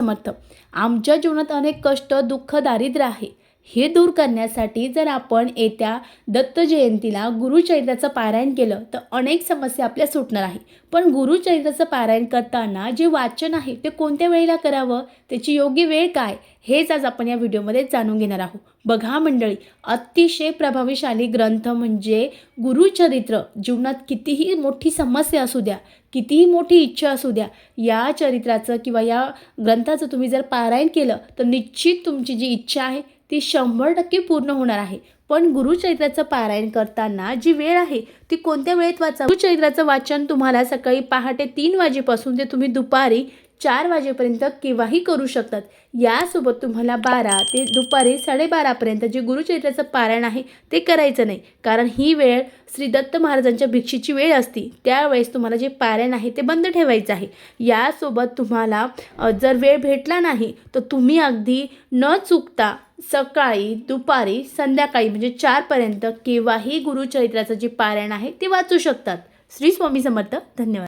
समर्थ. आमच्या जीवनात अनेक कष्ट, दुःख, दारिद्र्य आहे. हे दूर करण्यासाठी जर आपण येत्या दत्त जयंतीला गुरुचरित्राचं पारायण केलं तर अनेक समस्या आपल्या सुटणार आहे. पण गुरुचरित्राचं पारायण करताना जे वाचन आहे ते कोणत्या वेळेला करावं, त्याची योग्य वेळ काय, हेच आज आपण या व्हिडिओमध्ये जाणून घेणार आहोत. बघा मंडळी, अतिशय प्रभावशाली ग्रंथ म्हणजे गुरुचरित्र. जीवनात कितीही मोठी समस्या असू द्या, कितीही मोठी इच्छा असू द्या, या चरित्राचं किंवा या ग्रंथाचं तुम्ही जर पारायण केलं तर निश्चित तुमची जी इच्छा आहे ती 100% पूर्ण होणार आहे. पण गुरुचरित्राचं पारायण करताना जी वेळ आहे ती कोणत्या वेळेत वाचा. गुरुचरित्राचं वाचन तुम्हाला सकाळी पहाटे 3 वाजेपासून ते तुम्ही दुपारी 4 वाजेपर्यंत केव्हाही करू शकतात. यासोबत तुम्हाला 12 ते दुपारी 12:30पर्यंत जे गुरुचरित्राचं पारायण आहे ते करायचं नाही, कारण ही वेळ श्री दत्त महाराजांच्या भिक्षेची वेळ असते. त्यावेळेस तुम्हाला जे पारायण आहे ते बंद ठेवायचं आहे. यासोबत तुम्हाला जर वेळ भेटला नाही तर तुम्ही अगदी न चुकता सकाळी, दुपारी, संध्याकाळी म्हणजे 4पर्यंत केव्हाही गुरुचरित्राचं जे पारायण आहे ते वाचू शकतात. श्री स्वामी समर्थ. धन्यवाद.